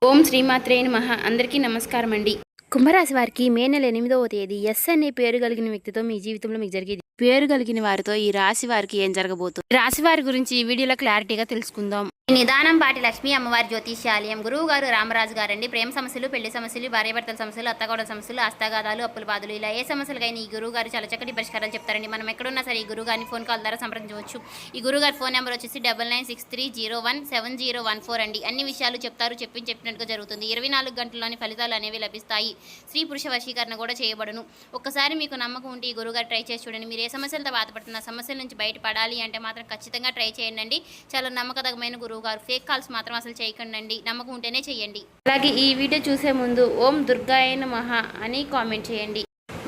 ఓం శ్రీమాత్రే నమః. అందరికీ నమస్కారం అండి. కుంభరాశి వారికి మే నెల 8వ తేదీ ఎస్ అనే పేరు కలిగిన వ్యక్తితో మీ జీవితంలో మీకు జరిగేది. పేరు కలిగిన వారితో ఈ రాశి వారికి ఏం జరగబోతుంది, రాశి వారి గురించి ఈ వీడియోలో క్లారిటీగా తెలుసుకుందాం. నిదానం పాటి లక్ష్మీ అమ్మవారి జ్యోతిష్యాలయం గురువు గారు రామరాజు గారండి. ప్రేమ సమస్యలు, పెళ్లి సమస్యలు, భార్యాభర్తల సమస్యలు, అత్తగోడల సమస్యలు, హస్తగాదాలు, అప్పుల బాధలు, ఇలా ఏ సమస్యలకైనా ఈ గురువు గారు చాలా చక్కటి పరిష్కారాలు చెప్తారండి. మనం ఎక్కడున్నా సరే ఈ గురువు గారిని ఫోన్ కాల్ ద్వారా సంప్రదించవచ్చు. ఈ గురువు గారి ఫోన్ నెంబర్ వచ్చేసి 9963017014 అండి. అన్ని విషయాలు చెప్తారు, చెప్పినట్టుగా జరుగుతుంది. 24 గంటల్లోని ఫలితాలు అనేవి లభిస్తాయి. స్త్రీ పురుష వశీకరణ కూడా చేయబడును. ఒక్కసారి మీకు నమ్మకం ఉంటే ఈ గురువు గారు ట్రై చేసి చూడండి. మీరు ఏ సమస్యలతో బాధపడుతున్న సమస్యల నుంచి బయటపడాలి అంటే మాత్రం ఖచ్చితంగా ట్రై చేయండి. చాలా నమ్మకదగమైన గురువు గారు. ఫేక్ కాల్స్ మాత్రం అసలు చేయకండి. నమ్మకం ఉంటేనే చేయండి. అలాగే ఈ వీడియో చూసే ముందు ఓం దుర్గాయ నమః అని కామెంట్ చేయండి.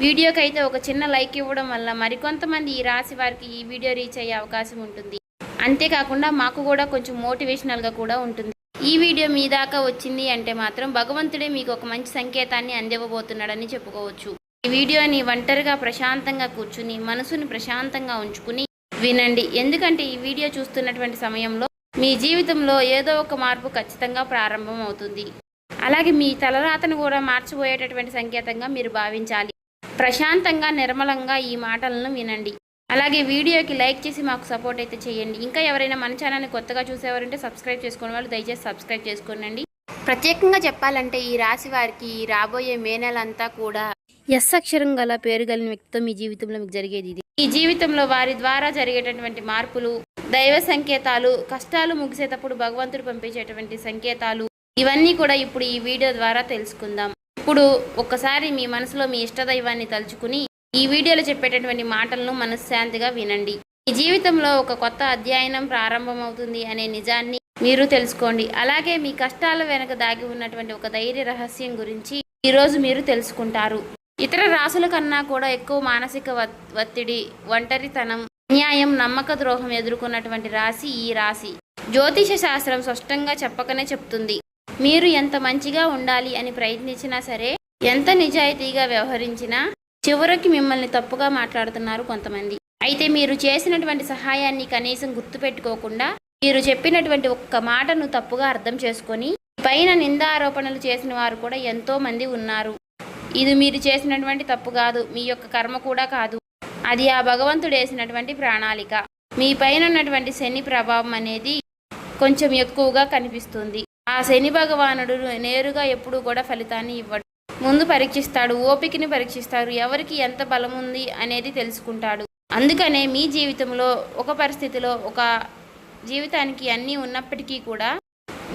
వీడియోకి అయితే ఒక చిన్న లైక్ ఇవ్వడం వల్ల మరికొంతమంది ఈ రాశి వారికి ఈ వీడియో రీచ్ అయ్యే అవకాశం ఉంటుంది. అంతేకాకుండా మాకు కూడా కొంచెం మోటివేషనల్గా కూడా ఉంటుంది. ఈ వీడియో మీ దాకా వచ్చింది అంటే మాత్రం భగవంతుడే మీకు ఒక మంచి సంకేతాన్ని అందివ్వబోతున్నాడని చెప్పుకోవచ్చు. ఈ వీడియోని ఒంటరిగా ప్రశాంతంగా కూర్చుని మనసుని ప్రశాంతంగా ఉంచుకుని వినండి. ఎందుకంటే ఈ వీడియో చూస్తున్నటువంటి సమయంలో మీ జీవితంలో ఏదో ఒక మార్పు ఖచ్చితంగా ప్రారంభం అవుతుంది. అలాగే మీ తలరాతను కూడా మార్చిపోయేటటువంటి సంకేతంగా మీరు భావించాలి. ప్రశాంతంగా నిర్మలంగా ఈ మాటలను వినండి. అలాగే వీడియోకి లైక్ చేసి మాకు సపోర్ట్ అయితే చేయండి. ఇంకా ఎవరైనా మన ఛానల్ని కొత్తగా చూసేవారంటే సబ్స్క్రైబ్ చేసుకునే వాళ్ళు దయచేసి సబ్స్క్రైబ్ చేసుకోండి. ప్రత్యేకంగా చెప్పాలంటే ఈ రాశి వారికి రాబోయే మే నెలంతా కూడా ఎస్ అక్షరం గల పేరు కలిగిన వ్యక్తితో మీ జీవితంలో మీకు జరిగేది ఇది. ఈ జీవితంలో వారి ద్వారా జరిగేటటువంటి మార్పులు, దైవ సంకేతాలు, కష్టాలు ముగిసేటప్పుడు భగవంతుడు పంపించేటువంటి సంకేతాలు, ఇవన్నీ కూడా ఇప్పుడు ఈ వీడియో ద్వారా తెలుసుకుందాం. ఇప్పుడు ఒక్కసారి మీ మనసులో మీ ఇష్టదైవాన్ని తలుచుకుని ఈ వీడియోలో చెప్పేటటువంటి మాటలను మనశ్శాంతిగా వినండి. ఈ జీవితంలో ఒక కొత్త అధ్యయనం ప్రారంభమవుతుంది అనే నిజాన్ని మీరు తెలుసుకోండి. అలాగే మీ కష్టాల వెనక దాగి ఉన్నటువంటి ఒక ధైర్య రహస్యం గురించి ఈరోజు మీరు తెలుసుకుంటారు. ఇతర రాశుల కన్నా కూడా ఎక్కువ మానసిక ఒత్తిడి, ఒంటరితనం, అన్యాయం, నమ్మక ద్రోహం ఎదుర్కొన్నటువంటి రాశి ఈ రాశి. జ్యోతిష శాస్త్రం స్పష్టంగా చెప్పకనే చెప్తుంది. మీరు ఎంత మంచిగా ఉండాలి అని ప్రయత్నించినా సరే, ఎంత నిజాయితీగా వ్యవహరించినా చివరికి మిమ్మల్ని తప్పుగా మాట్లాడుతున్నారు కొంతమంది. అయితే మీరు చేసినటువంటి సహాయాన్ని కనీసం గుర్తుపెట్టుకోకుండా మీరు చెప్పినటువంటి ఒక్క మాటను తప్పుగా అర్థం చేసుకొని పైన నిందారోపణలు చేసిన వారు కూడా ఎంతో మంది ఉన్నారు. ఇది మీరు చేసినటువంటి తప్పు కాదు, మీ యొక్క కర్మ కూడా కాదు, అది ఆ భగవంతుడు వేసినటువంటి ప్రణాళిక. మీ పైన ఉన్నటువంటి శని ప్రభావం అనేది కొంచెం ఎక్కువగా కనిపిస్తుంది. ఆ శని భగవానుడు నేరుగా ఎప్పుడూ కూడా ఫలితాన్ని ఇవ్వడు. ముందు పరీక్షిస్తాడు, ఓపికని పరీక్షిస్తాడు, ఎవరికి ఎంత బలం ఉంది అనేది తెలుసుకుంటాడు. అందుకనే మీ జీవితంలో ఒక పరిస్థితిలో ఒక జీవితానికి అన్నీ ఉన్నప్పటికీ కూడా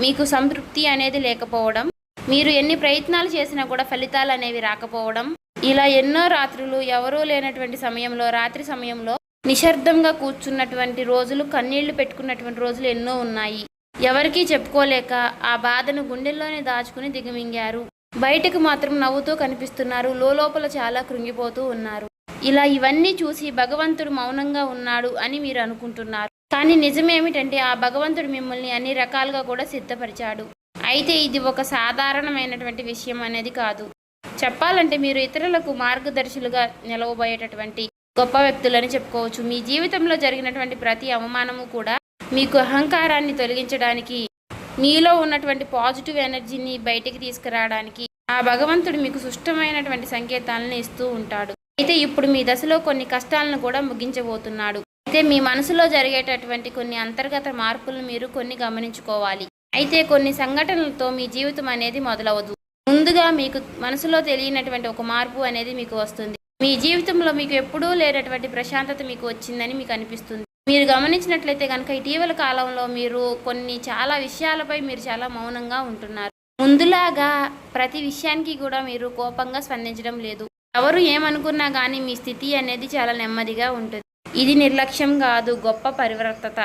మీకు సంతృప్తి అనేది లేకపోవడం, మీరు ఎన్ని ప్రయత్నాలు చేసినా కూడా ఫలితాలు అనేవి రాకపోవడం, ఇలా ఎన్నో రాత్రులు ఎవరూ లేనటువంటి సమయంలో, రాత్రి సమయంలో నిశ్శబ్దంగా కూర్చున్నటువంటి రోజులు, కన్నీళ్లు పెట్టుకున్నటువంటి రోజులు ఎన్నో ఉన్నాయి. ఎవరికీ చెప్పుకోలేక ఆ బాధను గుండెల్లోనే దాచుకుని దిగమింగారు. బయటకు మాత్రం నవ్వుతూ కనిపిస్తున్నారు, లోపల చాలా కృంగిపోతూ ఉన్నారు. ఇలా ఇవన్నీ చూసి భగవంతుడు మౌనంగా ఉన్నాడు అని మీరు అనుకుంటున్నారు. కానీ నిజమేమిటంటే ఆ భగవంతుడు మిమ్మల్ని అన్ని రకాలుగా కూడా సిద్ధపరిచాడు. అయితే ఇది ఒక సాధారణమైనటువంటి విషయం అనేది కాదు. చెప్పాలంటే మీరు ఇతరులకు మార్గదర్శులుగా నిలవబోయేటటువంటి గొప్ప వ్యక్తులని చెప్పుకోవచ్చు. మీ జీవితంలో జరిగినటువంటి ప్రతి అవమానము కూడా మీకు అహంకారాన్ని తొలగించడానికి, మీలో ఉన్నటువంటి పాజిటివ్ ఎనర్జీని బయటికి తీసుకురావడానికి ఆ భగవంతుడు మీకు సుష్టమైనటువంటి సంకేతాలను ఇస్తూ ఉంటాడు. అయితే ఇప్పుడు మీ దశలో కొన్ని కష్టాలను కూడా ముగించబోతున్నాడు. అయితే మీ మనసులో జరిగేటటువంటి కొన్ని అంతర్గత మార్పులను మీరు కొన్ని గమనించుకోవాలి. అయితే కొన్ని సంఘటనలతో మీ జీవితం అనేది మొదలవదు. ముందుగా మీకు మనసులో తెలియనటువంటి ఒక మార్పు అనేది మీకు వస్తుంది. మీ జీవితంలో మీకు ఎప్పుడూ లేనటువంటి ప్రశాంతత మీకు వచ్చిందని మీకు అనిపిస్తుంది. మీరు గమనించినట్లయితే కనుక ఇటీవల కాలంలో మీరు చాలా విషయాలపై మీరు చాలా మౌనంగా ఉంటున్నారు. ముందులాగా ప్రతి విషయానికి కూడా మీరు కోపంగా స్పందించడం లేదు. ఎవరు ఏమనుకున్నా కానీ మీ స్థితి అనేది చాలా నెమ్మదిగా ఉంటుంది. ఇది నిర్లక్ష్యం కాదు, గొప్ప పరివర్తత.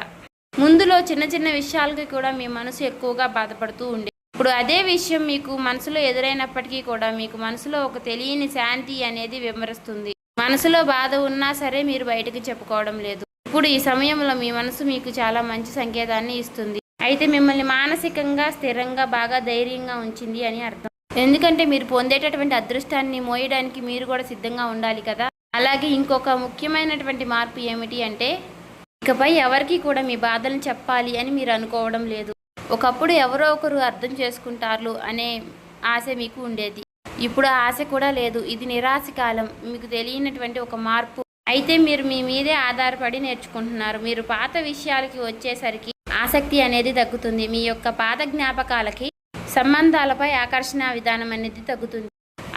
ముందులో చిన్న చిన్న విషయాలకి కూడా మీ మనసు ఎక్కువగా బాధపడుతూ ఉండే, ఇప్పుడు అదే విషయం మీకు మనసులో ఎదురైనప్పటికీ కూడా మీకు మనసులో ఒక తెలియని శాంతి అనేది విమరిస్తుంది. మనసులో బాధ ఉన్నా సరే మీరు బయటకు చెప్పుకోవడం లేదు. ఇప్పుడు ఈ సమయంలో మీ మనసు మీకు చాలా మంచి సంకేతాన్ని ఇస్తుంది. అయితే మిమ్మల్ని మానసికంగా స్థిరంగా బాగా ధైర్యంగా ఉంచింది అని అర్థం. ఎందుకంటే మీరు పొందేటటువంటి అదృష్టాన్ని మోయడానికి మీరు కూడా సిద్ధంగా ఉండాలి కదా. అలాగే ఇంకొక ముఖ్యమైనటువంటి మార్పు ఏమిటి అంటే, ఇకపై ఎవరికి కూడా మీ బాధలను చెప్పాలి అని మీరు అనుకోవడం లేదు. ఒకప్పుడు ఎవరో ఒకరు అర్థం చేసుకుంటారు అనే ఆశ మీకు ఉండేది. ఇప్పుడు ఆ ఆశ కూడా లేదు. ఇది నిరాశ కాలం. మీకు తెలియనటువంటి ఒక మార్పు. అయితే మీరు మీ మీదే ఆధారపడి నేర్చుకుంటున్నారు. మీరు పాత విషయాలకి వచ్చేసరికి ఆసక్తి అనేది తగ్గుతుంది. మీ యొక్క పాత జ్ఞాపకాలకి, సంబంధాలపై ఆకర్షణ విధానం అనేది తగ్గుతుంది.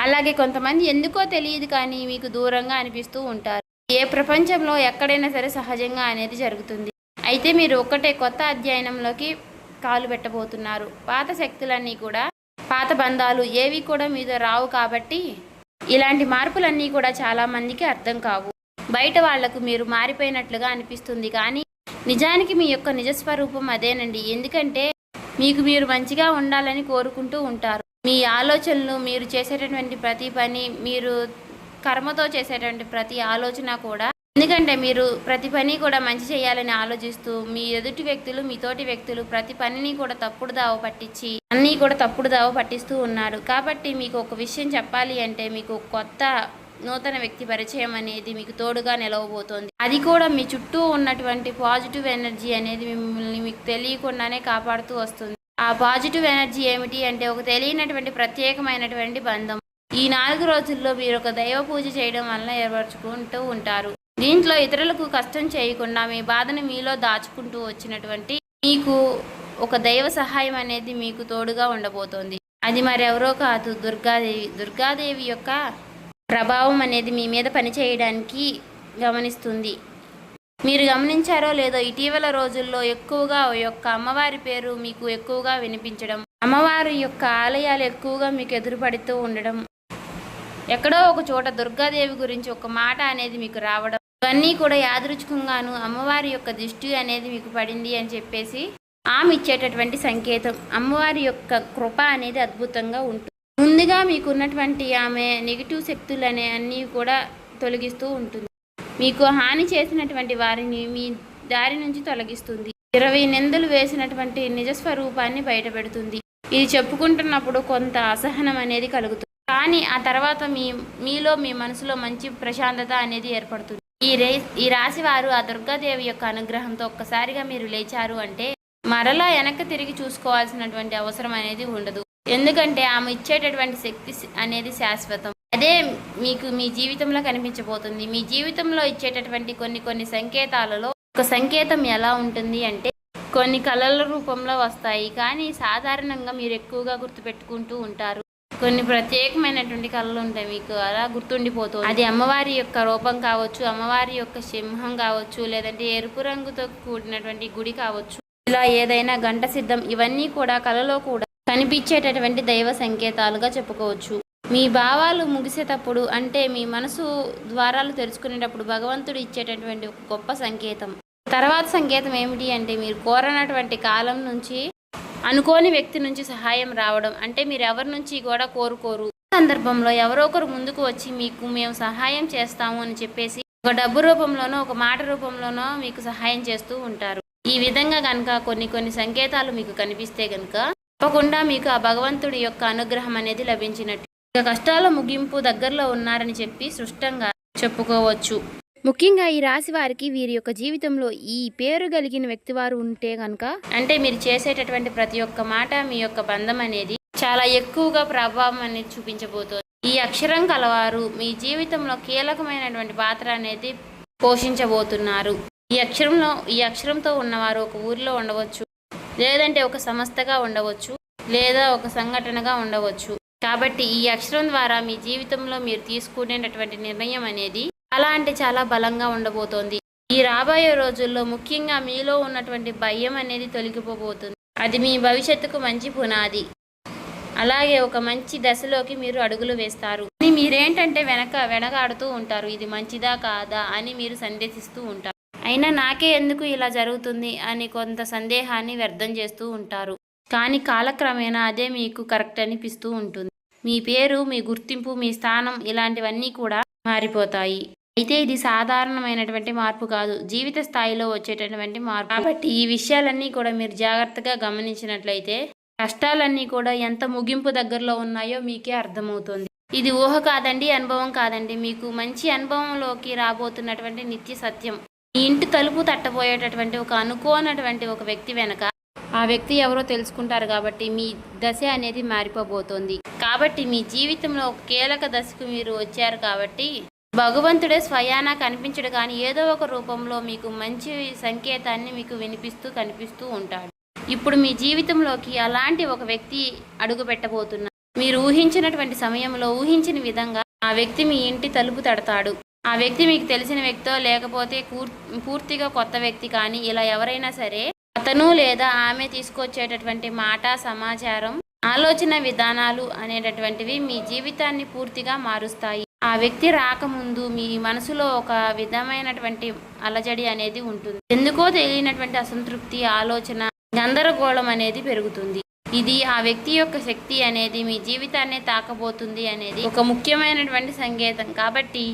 అలాగే కొంతమంది ఎందుకో తెలియదు కానీ మీకు దూరంగా అనిపిస్తూ ఉంటారు. ఏ ప్రపంచంలో ఎక్కడైనా సరే సహజంగా అనేది జరుగుతుంది. అయితే మీరు ఒక్కటే కొత్త అధ్యయనంలోకి కాలు పెట్టబోతున్నారు. పాత శక్తులన్నీ కూడా, పాత బంధాలు ఏవి కూడా మీతో రావు. కాబట్టి ఇలాంటి మార్పులన్నీ కూడా చాలామందికి అర్థం కావు. బయట వాళ్లకు మీరు మారిపోయినట్లుగా అనిపిస్తుంది కానీ నిజానికి మీ యొక్క నిజస్వరూపం అదేనండి. ఎందుకంటే మీకు మీరు మంచిగా ఉండాలని కోరుకుంటూ ఉంటారు. మీ ఆలోచనలు, మీరు చేసేటటువంటి ప్రతి పని, మీరు కర్మతో చేసేటువంటి ప్రతి ఆలోచన కూడా, ఎందుకంటే మీరు ప్రతి పని కూడా మంచి చేయాలని ఆలోచిస్తూ మీ ఎదుటి వ్యక్తులు, మీ తోటి వ్యక్తులు ప్రతి పనిని కూడా తప్పుడు దావ పట్టించి అన్నీ కూడా తప్పుడు దావ పట్టిస్తూ ఉన్నారు. కాబట్టి మీకు ఒక విషయం చెప్పాలి అంటే మీకు కొత్త నూతన వ్యక్తి పరిచయం అనేది మీకు తోడుగా నిలవబోతోంది. అది కూడా మీ చుట్టూ ఉన్నటువంటి పాజిటివ్ ఎనర్జీ అనేది మిమ్మల్ని మీకు తెలియకుండానే కాపాడుతూ వస్తుంది. ఆ పాజిటివ్ ఎనర్జీ ఏమిటి అంటే ఒక తెలియనటువంటి ప్రత్యేకమైనటువంటి బంధం. ఈ 4 రోజుల్లో మీరు ఒక దైవ పూజ చేయడం వల్ల ఏర్పరచుకుంటూ ఉంటారు. దీంట్లో ఇతరులకు కష్టం చేయకుండా మీ బాధను మీలో దాచుకుంటూ వచ్చినటువంటి మీకు ఒక దైవ సహాయం అనేది మీకు తోడుగా ఉండబోతోంది. అది మరెవరో కాదు, దుర్గాదేవి. దుర్గాదేవి యొక్క ప్రభావం అనేది మీ మీద పనిచేయడానికి గమనిస్తుంది. మీరు గమనించారో లేదో ఇటీవల రోజుల్లో ఎక్కువగా యొక్క అమ్మవారి పేరు మీకు ఎక్కువగా వినిపించడం, అమ్మవారి యొక్క ఆలయాలు ఎక్కువగా మీకు ఎదురుపడుతూ ఉండడం, ఎక్కడో ఒక చోట దుర్గాదేవి గురించి ఒక మాట అనేది మీకు రావడం, ఇవన్నీ కూడా యాదృచ్ఛికంగాను అమ్మవారి యొక్క దృష్టి అనేది మీకు పడింది అని చెప్పేసి ఆమె ఇచ్చేటటువంటి సంకేతం. అమ్మవారి యొక్క కృప అనేది అద్భుతంగా ఉంటుంది. ముందుగా మీకున్నటువంటి ఆమె నెగిటివ్ శక్తులు అనే అన్నీ కూడా తొలగిస్తూ ఉంటుంది. మీకు హాని చేసినటువంటి వారిని మీ దారి నుంచి తొలగిస్తుంది. 20 నిందలు వేసినటువంటి నిజస్వరూపాన్ని బయటపెడుతుంది. ఇది చెప్పుకుంటున్నప్పుడు కొంత అసహనం అనేది కలుగుతుంది. కానీ ఆ తర్వాత మీలో మీ మనసులో మంచి ప్రశాంతత అనేది ఏర్పడుతుంది. ఈ రాశి వారు ఆ దుర్గాదేవి యొక్క అనుగ్రహంతో ఒక్కసారిగా మీరు లేచారు అంటే మరలా వెనక్కి తిరిగి చూసుకోవాల్సినటువంటి అవసరం అనేది ఉండదు. ఎందుకంటే ఆమె ఇచ్చేటటువంటి శక్తి అనేది శాశ్వతం. అదే మీకు మీ జీవితంలో కనిపించబోతుంది. మీ జీవితంలో ఇచ్చేటటువంటి కొన్ని సంకేతాలలో ఒక సంకేతం ఎలా ఉంటుంది అంటే కొన్ని కళల రూపంలో వస్తాయి. కానీ సాధారణంగా మీరు ఎక్కువగా గుర్తుపెట్టుకుంటూ ఉంటారు. కొన్ని ప్రత్యేకమైనటువంటి కళలు ఉంటాయి, మీకు అలా గుర్తుండిపోతుంది. అది అమ్మవారి యొక్క రూపం కావచ్చు, అమ్మవారి యొక్క సింహం కావచ్చు, లేదంటే ఎరుపు రంగుతో కూడినటువంటి గుడి కావచ్చు, ఇలా ఏదైనా గంట సిద్ధం, ఇవన్నీ కూడా కళలో కూడా కనిపించేటటువంటి దైవ సంకేతాలుగా చెప్పుకోవచ్చు. మీ భావాలు ముగిసేటప్పుడు అంటే మీ మనసు ద్వారాలు తెరుచుకునేటప్పుడు భగవంతుడు ఇచ్చేటటువంటి ఒక గొప్ప సంకేతం. తర్వాత సంకేతం ఏమిటి అంటే మీరు కోరనటువంటి కాలం నుంచి అనుకోని వ్యక్తి నుంచి సహాయం రావడం. అంటే మీరు ఎవరి నుంచి కూడా కోరుకోరు, సందర్భంలో ఎవరో ఒకరు ముందుకు వచ్చి మీకు మేము సహాయం చేస్తాము అని చెప్పేసి ఒక డబ్బు రూపంలోనో ఒక మాట రూపంలోనో మీకు సహాయం చేస్తూ ఉంటారు. ఈ విధంగా కనుక కొన్ని సంకేతాలు మీకు కనిపిస్తే కనుక తప్పకుండా మీకు ఆ భగవంతుడి యొక్క అనుగ్రహం అనేది లభించినట్టు. ఇక కష్టాల ముగింపు దగ్గరలో ఉన్నారని చెప్పి స్పష్టంగా చెప్పుకోవచ్చు. ముఖ్యంగా ఈ రాశి వారికి వీరి యొక్క జీవితంలో ఈ పేరు కలిగిన వ్యక్తి వారు ఉంటే కనుక అంటే మీరు చేసేటటువంటి ప్రతి ఒక్క మాట మీ యొక్క బంధం అనేది చాలా ఎక్కువగా ప్రభావం అనేది చూపించబోతోంది. ఈ అక్షరం కలవారు మీ జీవితంలో కీలకమైనటువంటి పాత్ర అనేది పోషించబోతున్నారు. ఈ అక్షరంతో ఉన్నవారు ఒక ఊరిలో ఉండవచ్చు, లేదంటే ఒక సంస్థగా ఉండవచ్చు, లేదా ఒక సంఘటనగా ఉండవచ్చు. కాబట్టి ఈ అక్షరం ద్వారా మీ జీవితంలో మీరు తీసుకునేటటువంటి నిర్ణయం అనేది చాలా అంటే చాలా బలంగా ఉండబోతోంది. ఈ రాబోయే రోజుల్లో ముఖ్యంగా మీలో ఉన్నటువంటి భయం అనేది తొలగిపోబోతుంది. అది మీ భవిష్యత్తుకు మంచి పునాది. అలాగే ఒక మంచి దశలోకి మీరు అడుగులు వేస్తారు. మీరేంటంటే వెనకాడుతూ ఉంటారు, ఇది మంచిదా కాదా అని మీరు సందేహిస్తూ ఉంటారు. అయినా నాకే ఎందుకు ఇలా జరుగుతుంది అని కొంత సందేహాన్ని వ్యర్థం చేస్తూ ఉంటారు. కానీ కాలక్రమేణా అదే మీకు కరెక్ట్ అనిపిస్తూ ఉంటుంది. మీ పేరు, మీ గుర్తింపు, మీ స్థానం ఇలాంటివన్నీ కూడా మారిపోతాయి. అయితే ఇది సాధారణమైనటువంటి మార్పు కాదు, జీవిత స్థాయిలో వచ్చేటటువంటి మార్పు. కాబట్టి ఈ విషయాలన్నీ కూడా మీరు జాగ్రత్తగా గమనించినట్లయితే కష్టాలన్నీ కూడా ఎంత ముగింపు దగ్గరలో ఉన్నాయో మీకే అర్థమవుతుంది. ఇది ఊహ కాదండి, అనుభవం కాదండి, మీకు మంచి అనుభవంలోకి రాబోతున్నటువంటి నిత్య సత్యం. మీ ఇంటి తలుపు తట్టబోయేటటువంటి ఒక అనుకోనటువంటి ఒక వ్యక్తి వెనక ఆ వ్యక్తి ఎవరో తెలుసుకుంటారు కాబట్టి మీ దశ అనేది మారిపోబోతోంది. కాబట్టి మీ జీవితంలో ఒక కీలక దశకు మీరు వచ్చారు కాబట్టి భగవంతుడే స్వయానా కనిపించడు కానీ ఏదో ఒక రూపంలో మీకు మంచి సంకేతాన్ని మీకు వినిపిస్తూ కనిపిస్తూ ఉంటాడు. ఇప్పుడు మీ జీవితంలోకి అలాంటి ఒక వ్యక్తి అడుగు పెట్టబోతున్నారు. మీరు ఊహించినటువంటి సమయంలో ఊహించిన విధంగా ఆ వ్యక్తి మీ ఇంటి తలుపు తడతాడు. ఆ వ్యక్తి మీకు తెలిసిన వ్యక్తో లేకపోతే పూర్తిగా కొత్త వ్యక్తి కానీ ఇలా ఎవరైనా సరే అతను లేదా ఆమె తీసుకొచ్చేటటువంటి మాట, సమాచారం, ఆలోచన విధానాలు అనేటటువంటివి మీ జీవితాన్ని పూర్తిగా మారుస్తాయి. ఆ వ్యక్తి రాకముందు మీ మనసులో ఒక విధమైనటువంటి అలజడి అనేది ఉంటుంది. ఎందుకో తెలియనటువంటి అసంతృప్తి, ఆలోచన, గందరగోళం అనేది పెరుగుతుంది. ఇది ఆ వ్యక్తి యొక్క శక్తి అనేది మీ జీవితాన్ని తాకబోతుంది అనేది ఒక ముఖ్యమైనటువంటి సంకేతం. కాబట్టి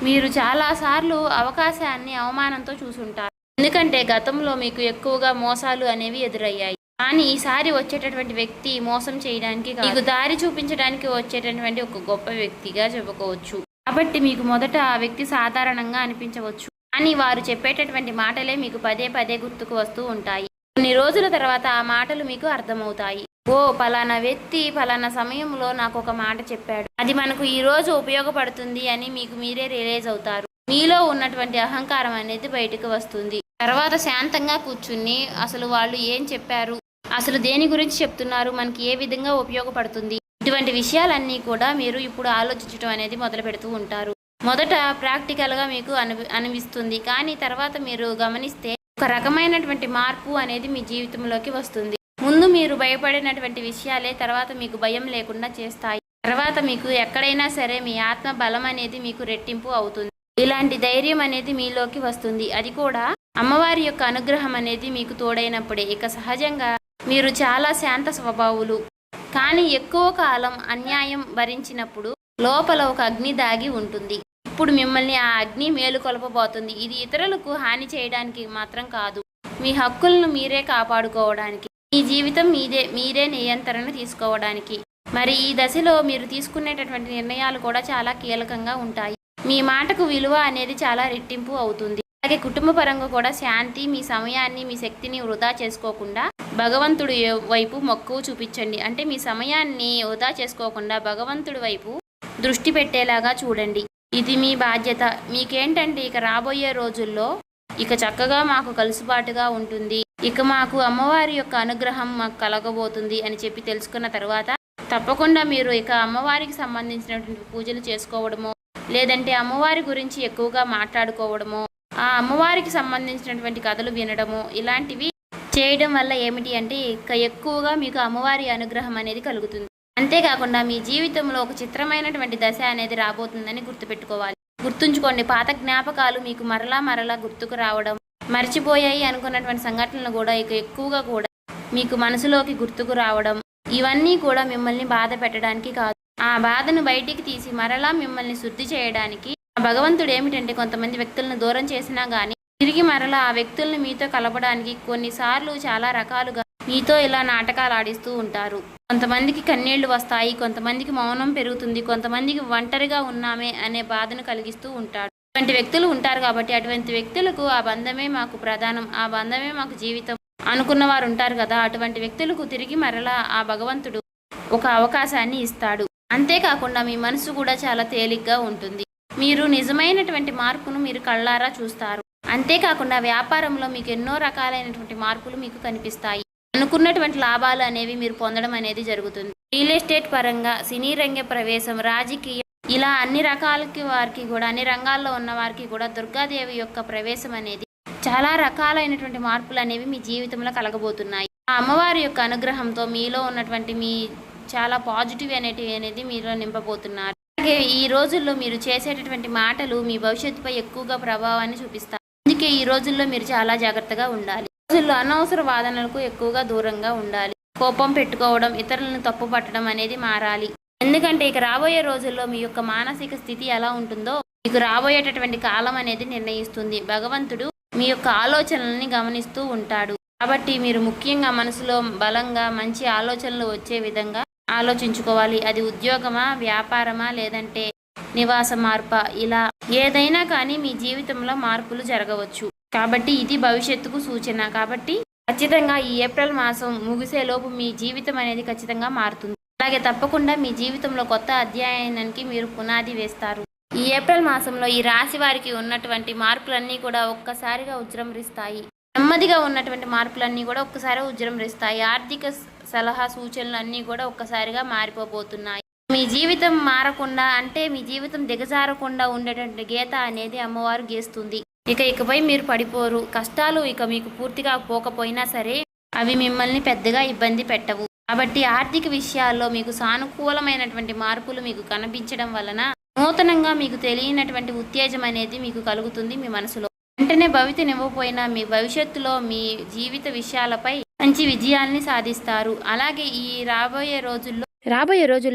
మీరు చాలాసార్లు అవకాశాన్ని అవమానంతో చూసుంటారు. ఎందుకంటే గతంలో మీకు ఎక్కువగా మోసాలు అనేవి ఎదురయ్యాయి. కానీ ఈసారి వచ్చేటటువంటి వ్యక్తి మోసం చేయడానికి మీకు దారి చూపించడానికి వచ్చేటటువంటి ఒక గొప్ప వ్యక్తిగా చెప్పుకోవచ్చు. కాబట్టి మీకు మొదట ఆ వ్యక్తి సాధారణంగా అనిపించవచ్చు, కానీ వారు చెప్పేటటువంటి మాటలే మీకు పదే పదే గుర్తుకు వస్తూ ఉంటాయి. కొన్ని రోజుల తర్వాత ఆ మాటలు మీకు అర్థమవుతాయి. ఓ పలానా వ్యక్తి పలానా సమయంలో నాకు ఒక మాట చెప్పాడు, అది మనకు ఈ రోజు ఉపయోగపడుతుంది అని మీకు మీరే రియలైజ్ అవుతారు. మీలో ఉన్నటువంటి అహంకారం అనేది బయటకు వస్తుంది. తర్వాత శాంతంగా కూర్చుని అసలు వాళ్ళు ఏం చెప్పారు, అసలు దేని గురించి చెప్తున్నారు, మనకి ఏ విధంగా ఉపయోగపడుతుంది, ఇటువంటి విషయాలన్నీ కూడా మీరు ఇప్పుడు ఆలోచించడం అనేది మొదలు పెడుతూ ఉంటారు. మొదట ప్రాక్టికల్గా మీకు అనిపిస్తుంది, కానీ తర్వాత మీరు గమనిస్తే ఒక రకమైనటువంటి మార్పు అనేది మీ జీవితంలోకి వస్తుంది. ముందు మీరు భయపడినటువంటి విషయాలే తర్వాత మీకు భయం లేకుండా చేస్తాయి. తర్వాత మీకు ఎక్కడైనా సరే మీ ఆత్మ బలం అనేది మీకు రెట్టింపు అవుతుంది. ఇలాంటి ధైర్యం అనేది మీలోకి వస్తుంది. అది కూడా అమ్మవారి యొక్క అనుగ్రహం అనేది మీకు తోడైనప్పుడే. ఇక సహజంగా మీరు చాలా శాంత స్వభావులు, కానీ ఎక్కువ కాలం అన్యాయం భరించినప్పుడు లోపల ఒక అగ్ని దాగి ఉంటుంది. ఇప్పుడు మిమ్మల్ని ఆ అగ్ని మేలుకొల్పబోతుంది. ఇది ఇతరులకు హాని చేయడానికి మాత్రం కాదు, మీ హక్కులను మీరే కాపాడుకోవడానికి, మీ జీవితం మీరే నియంత్రణ తీసుకోవడానికి. మరి ఈ దశలో మీరు తీసుకునేటటువంటి నిర్ణయాలు కూడా చాలా కీలకంగా ఉంటాయి. మీ మాటకు విలువ అనేది చాలా రెట్టింపు అవుతుంది. అలాగే కుటుంబ పరంగా కూడా శాంతి, మీ సమయాన్ని, మీ శక్తిని వృధా చేసుకోకుండా భగవంతుడి వైపు మక్కువ చూపించండి. అంటే మీ సమయాన్ని వృధా చేసుకోకుండా భగవంతుడి వైపు దృష్టి పెట్టేలాగా చూడండి. ఇది మీ బాధ్యత. మీకేంటంటే ఇక రాబోయే రోజుల్లో ఇక చక్కగా మాకు కలుసుబాటుగా ఉంటుంది, ఇక మాకు అమ్మవారి యొక్క అనుగ్రహం మాకు కలగబోతుంది అని చెప్పి తెలుసుకున్న తర్వాత తప్పకుండా మీరు ఇక అమ్మవారికి సంబంధించినటువంటి పూజలు చేసుకోవడమో, లేదంటే అమ్మవారి గురించి ఎక్కువగా మాట్లాడుకోవడమో, ఆ అమ్మవారికి సంబంధించినటువంటి కథలు వినడము, ఇలాంటివి చేయడం వల్ల ఏమిటి అంటే ఇక ఎక్కువగా మీకు అమ్మవారి అనుగ్రహం అనేది కలుగుతుంది. అంతేకాకుండా మీ జీవితంలో ఒక చిత్రమైనటువంటి దశ అనేది రాబోతుందని గుర్తుపెట్టుకోవాలి. గుర్తుంచుకోండి, పాత జ్ఞాపకాలు మీకు మరలా గుర్తుకు రావడం, మర్చిపోయాయి అనుకున్నటువంటి సంఘటనలు కూడా ఇక ఎక్కువగా కూడా మీకు మనసులోకి గుర్తుకు రావడం, ఇవన్నీ కూడా మిమ్మల్ని బాధ పెట్టడానికి కాదు, ఆ బాధను బయటికి తీసి మరలా మిమ్మల్ని శుద్ధి చేయడానికి. భగవంతుడు ఏమిటంటే కొంతమంది వ్యక్తులను దూరం చేసినా కానీ తిరిగి మరలా ఆ వ్యక్తుల్ని మీతో కలపడానికి కొన్నిసార్లు చాలా రకాలుగా మీతో ఇలా నాటకాలు ఆడిస్తూ ఉంటారు. కొంతమందికి కన్నీళ్లు వస్తాయి, కొంతమందికి మౌనం పెరుగుతుంది, కొంతమందికి ఒంటరిగా ఉన్నామే అనే బాధను కలిగిస్తూ ఉంటాడు. అటువంటి వ్యక్తులు ఉంటారు. కాబట్టి అటువంటి వ్యక్తులకు ఆ బంధమే మాకు ప్రధానం, ఆ బంధమే మాకు జీవితం అనుకున్న వారు ఉంటారు కదా, అటువంటి వ్యక్తులకు తిరిగి మరలా ఆ భగవంతుడు ఒక అవకాశాన్ని ఇస్తాడు. అంతేకాకుండా మీ మనసు కూడా చాలా తేలిగ్గా ఉంటుంది. మీరు నిజమైనటువంటి మార్పును మీరు కళ్ళారా చూస్తారు. అంతేకాకుండా వ్యాపారంలో మీకు ఎన్నో రకాలైనటువంటి మార్పులు మీకు కనిపిస్తాయి. అనుకున్నటువంటి లాభాలు అనేవి మీరు పొందడం అనేది జరుగుతుంది. రియల్ ఎస్టేట్ పరంగా, సినీ రంగ ప్రవేశం, రాజకీయం, ఇలా అన్ని రకాలకి వారికి కూడా, అన్ని రంగాల్లో ఉన్న వారికి కూడా దుర్గాదేవి యొక్క ప్రవేశం అనేది చాలా రకాలైనటువంటి మార్పులు అనేవి మీ జీవితంలో కలగబోతున్నాయి. ఆ అమ్మవారి యొక్క అనుగ్రహంతో మీలో ఉన్నటువంటి మీ చాలా పాజిటివ్ అనేది మీలో నింపబోతున్నారు. అలాగే ఈ రోజుల్లో మీరు చేసేటటువంటి మాటలు మీ భవిష్యత్తుపై ఎక్కువగా ప్రభావాన్ని చూపిస్తాయి. అందుకే ఈ రోజుల్లో మీరు చాలా జాగ్రత్తగా ఉండాలి. రోజుల్లో అనవసర వాదనలకు ఎక్కువగా దూరంగా ఉండాలి. కోపం పెట్టుకోవడం, ఇతరులను తప్పు పట్టడం అనేది మారాలి. ఎందుకంటే ఇక రాబోయే రోజుల్లో మీ యొక్క మానసిక స్థితి ఎలా ఉంటుందో మీకు రాబోయేటటువంటి కాలం అనేది నిర్ణయిస్తుంది. భగవంతుడు మీ యొక్క ఆలోచనల్ని గమనిస్తూ ఉంటాడు. కాబట్టి మీరు ముఖ్యంగా మనసులో బలంగా మంచి ఆలోచనలు వచ్చే విధంగా ఆలోచించుకోవాలి. అది ఉద్యోగమా, వ్యాపారమా, లేదంటే నివాస మార్ప, ఇలా ఏదైనా కానీ మీ జీవితంలో మార్పులు జరగవచ్చు. కాబట్టి ఇది భవిష్యత్తుకు సూచన. కాబట్టి ఖచ్చితంగా ఈ ఏప్రిల్ మాసం ముగిసేలోపు మీ జీవితం అనేది ఖచ్చితంగా మారుతుంది. అలాగే తప్పకుండా మీ జీవితంలో కొత్త అధ్యాయానికి మీరు పునాది వేస్తారు. ఈ ఏప్రిల్ మాసంలో ఈ రాశి వారికి ఉన్నటువంటి మార్పులన్నీ కూడా ఒక్కసారిగా ఉజృంభిస్తాయి. నెమ్మదిగా ఉన్నటువంటి మార్పులన్నీ కూడా ఒక్కసారి ఉజృంభిస్తాయి. ఆర్థిక సలహా సూచనలు అన్నీ కూడా ఒక్కసారిగా మారిపోబోతున్నాయి. మీ జీవితం మారకుండా అంటే మీ జీవితం దిగజారకుండా ఉండేటువంటి గీత అనేది అమ్మవారు గీస్తుంది. ఇకపై మీరు పడిపోరు. కష్టాలు ఇక మీకు పూర్తిగా పోకపోయినా సరే అవి మిమ్మల్ని పెద్దగా ఇబ్బంది పెట్టవు. కాబట్టి ఆర్థిక విషయాల్లో మీకు సానుకూలమైనటువంటి మార్పులు మీకు కనిపించడం వలన నూతనంగా మీకు తెలియనటువంటి ఉత్తేజం అనేది మీకు కలుగుతుంది మీ మనసులో. వెంటనే భవితనివ్వకపోయినా మీ భవిష్యత్తులో మీ జీవిత విషయాలపై మంచి విజయాల్ని సాధిస్తారు. అలాగే ఈ రాబోయే రోజుల్లో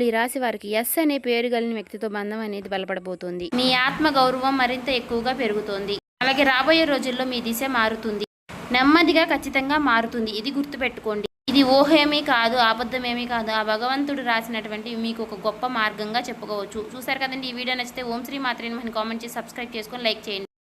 ఈ రాశి వారికి ఎస్ అనే పేరు కలిగిన వ్యక్తితో బంధం అనేది బలపడబోతుంది. మీ ఆత్మ గౌరవం మరింత ఎక్కువగా పెరుగుతుంది. అలాగే రాబోయే రోజుల్లో మీ దిశ మారుతుంది. నెమ్మదిగా ఖచ్చితంగా మారుతుంది. ఇది గుర్తుపెట్టుకోండి. ఇది ఊహేమీ కాదు, అబద్ధమేమీ కాదు. ఆ భగవంతుడు రాసినటువంటి మీకు ఒక గొప్ప మార్గంగా చెప్పుకోవచ్చు. చూసారు కదండి. ఈ వీడియో నచ్చితే ఓం శ్రీ మాత్రే నమః కామెంట్ చేసి సబ్స్క్రైబ్ చేసుకొని లైక్ చేయండి.